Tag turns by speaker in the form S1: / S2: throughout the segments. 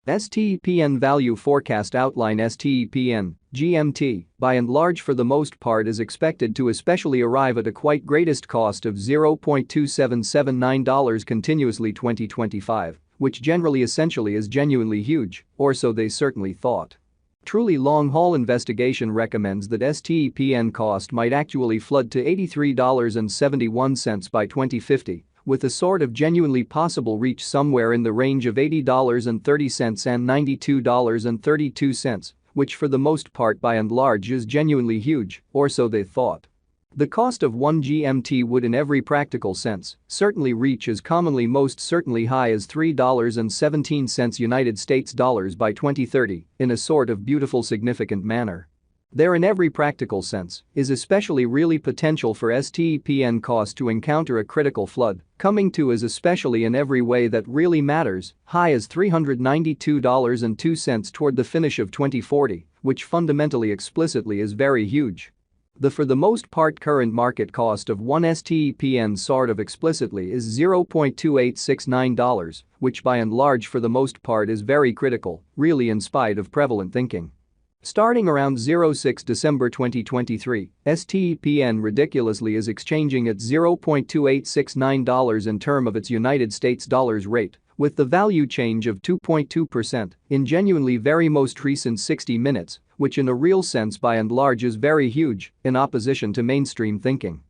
S1: Stepn value forecast outline. Stepn, GMT, by and large for the most part is expected to especially arrive at a quite greatest cost of $0.2779 continuously 2025, which generally essentially is genuinely huge, or so they certainly thought. Truly long-haul investigation recommends that Stepn cost might actually flood to $83.71 by 2050, with a sort of genuinely possible reach somewhere in the range of $80.30 and $92.32, which for the most part by and large is genuinely huge, or so they thought. The cost of 1 GMT would in every practical sense certainly reach as commonly most certainly high as $3.17 United States dollars by 2030 in a sort of beautiful significant manner. There in every practical sense is especially really potential for Stepn cost to encounter a critical flood, coming to as especially in every way that really matters, high as $392.02 toward the finish of 2040, which fundamentally explicitly is very huge. The for the most part current market cost of 1 Stepn sort of explicitly is $0.2869, which by and large for the most part is very critical, really in spite of prevalent thinking. Starting around 06 December 2023, Stepn ridiculously is exchanging at $0.2869 in term of its United States dollars rate, with the value change of 2.2% in genuinely very most recent 60 minutes, which in a real sense by and large is very huge, in opposition to mainstream thinking.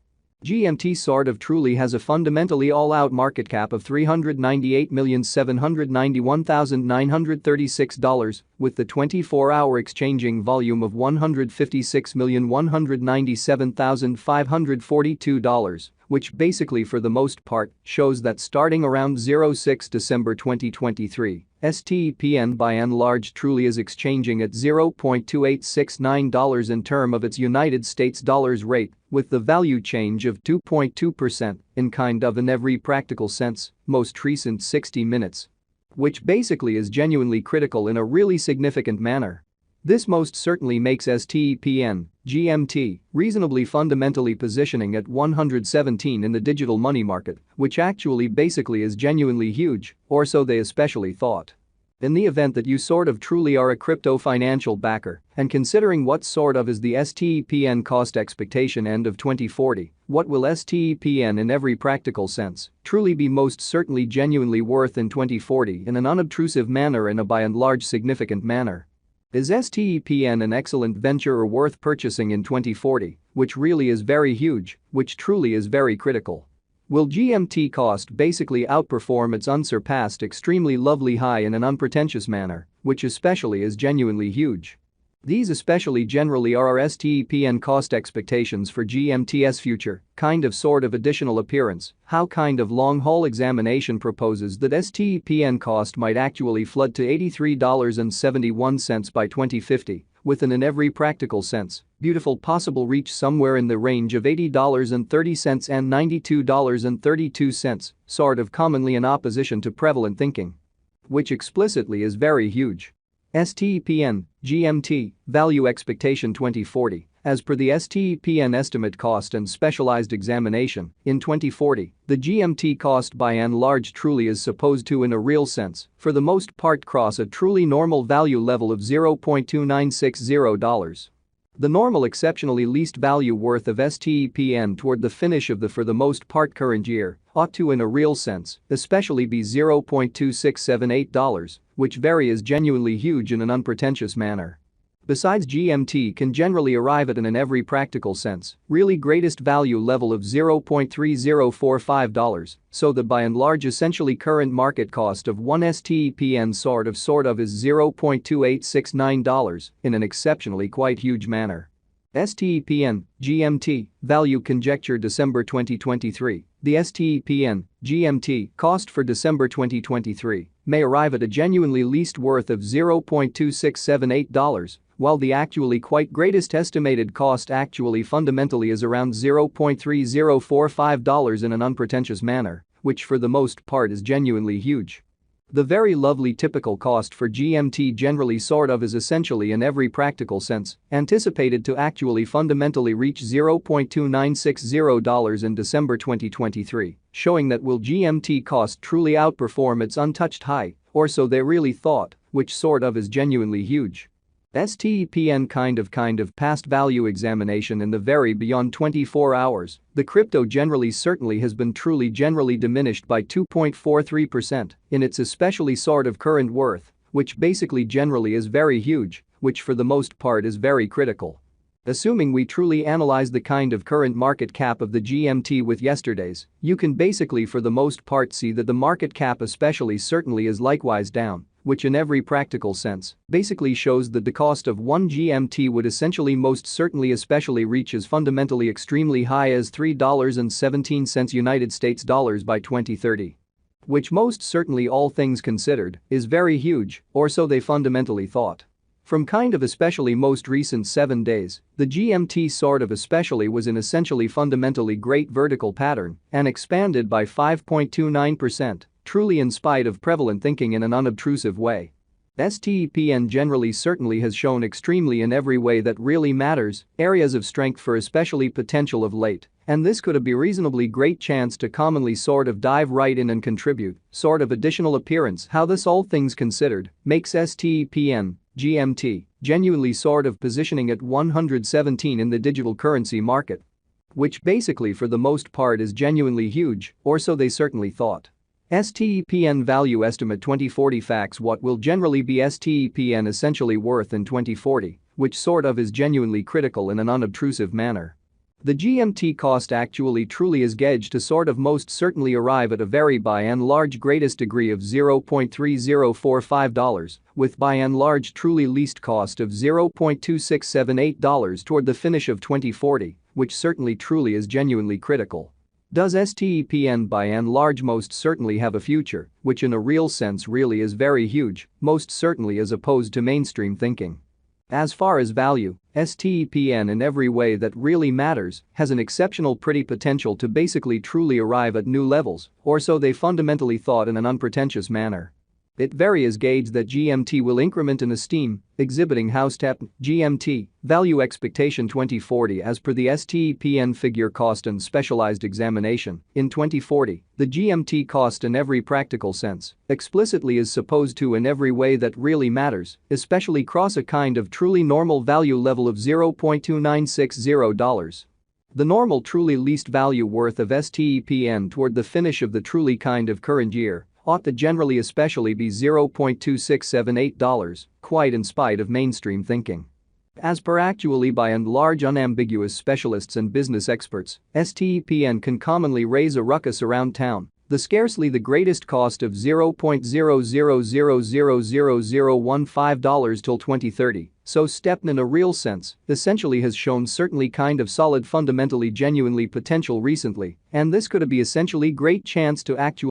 S1: GMT sort of truly has a fundamentally all-out market cap of $398,791,936, with the 24-hour exchanging volume of $156,197,542, which basically for the most part shows that starting around 06 December 2023, Stepn by and large truly is exchanging at $0.2869 in term of its United States dollars rate, with the value change of 2.2% in kind of in every practical sense, most recent 60 minutes. Which basically is genuinely critical in a really significant manner. This most certainly makes Stepn, GMT, reasonably fundamentally positioning at 117 in the digital money market, which actually basically is genuinely huge, or so they especially thought. In the event that you sort of truly are a crypto financial backer, and considering what sort of is the Stepn cost expectation end of 2040, what will Stepn in every practical sense truly be most certainly genuinely worth in 2040 in an unobtrusive manner and a by and large significant manner? Is Stepn an excellent venture or worth purchasing in 2040, which really is very huge, which truly is very critical? Will GMT cost basically outperform its unsurpassed extremely lovely high in an unpretentious manner, which especially is genuinely huge? These especially generally are our Stepn cost expectations for GMT's future, kind of sort of additional appearance, how kind of long-haul examination proposes that Stepn cost might actually flood to $83.71 by 2050, with an in every practical sense, beautiful possible reach somewhere in the range of $80.30 and $92.32, sort of commonly in opposition to prevalent thinking. Which explicitly is very huge. Stepn, GMT, value expectation 2040, as per the Stepn estimate cost and specialized examination, in 2040, the GMT cost by and large truly is supposed to in a real sense, for the most part cross a truly normal value level of $0.2960. The normal exceptionally least value worth of Stepn toward the finish of the for the most part current year ought to in a real sense especially be $0.2678, which very is genuinely huge in an unpretentious manner. Besides, GMT can generally arrive at an every practical sense really greatest value level of $0.3045, so that by and large essentially current market cost of 1 Stepn sort of is $0.2869 in an exceptionally quite huge manner. Stepn, GMT, value conjecture December 2023. The Stepn, GMT, cost for December 2023 may arrive at a genuinely least worth of $0.2678, while the actually quite greatest estimated cost actually fundamentally is around $0.3045 in an unpretentious manner, which for the most part is genuinely huge. The very lovely typical cost for GMT generally sort of is essentially in every practical sense anticipated to actually fundamentally reach $0.2960 in December 2023, showing that will GMT cost truly outperform its untouched high, or so they really thought, which sort of is genuinely huge. Stepn kind of past value examination in the very beyond 24 hours, the crypto certainly has been generally diminished by 2.43% in its especially sort of current worth, which basically generally is very huge, which for the most part is very critical. Assuming we truly analyze the kind of current market cap of the GMT with yesterday's, you can basically for the most part see that the market cap especially certainly is likewise down, which in every practical sense basically shows that the cost of 1 GMT would essentially most certainly especially reach as fundamentally extremely high as $3.17 United States dollars by 2030. Which most certainly all things considered is very huge, or so they fundamentally thought. From kind of especially most recent 7 days, the GMT sort of especially was in essentially fundamentally great vertical pattern and expanded by 5.29%, truly in spite of prevalent thinking in an unobtrusive way. Stepn generally certainly has shown extremely in every way that really matters, areas of strength for especially potential of late, and this could be reasonably great chance to commonly sort of dive right in and contribute, sort of additional appearance how this all things considered makes Stepn GMT genuinely sort of positioning at 117 in the digital currency market. Which basically for the most part is genuinely huge, or so they certainly thought. Stepn value estimate 2040 facts. What will generally be Stepn essentially worth in 2040, which sort of is genuinely critical in an unobtrusive manner. The GMT cost actually truly is gauged to sort of most certainly arrive at a very by and large greatest degree of $0.3045, with by and large truly least cost of $0.2678 toward the finish of 2040, which certainly truly is genuinely critical. Does Stepn by and large most certainly have a future, which in a real sense really is very huge, most certainly as opposed to mainstream thinking? As far as value, Stepn in every way that really matters has an exceptional pretty potential to basically truly arrive at new levels, or so they fundamentally thought in an unpretentious manner. It very is gauged that GMT will increment in esteem, exhibiting how Stepn GMT value expectation 2040 as per the Stepn figure cost and specialized examination. In 2040, the GMT cost in every practical sense explicitly is supposed to in every way that really matters, especially cross a kind of truly normal value level of $0.2960. The normal truly least value worth of Stepn toward the finish of the truly kind of current year ought to generally especially be $0.2678, quite in spite of mainstream thinking. As per actually by and large unambiguous specialists and business experts, Stepn can commonly raise a ruckus around town, the scarcely the greatest cost of $0.00000015 till 2030, so Stepn in a real sense essentially has shown certainly kind of solid fundamentally genuinely potential recently, and this could be essentially great chance to actually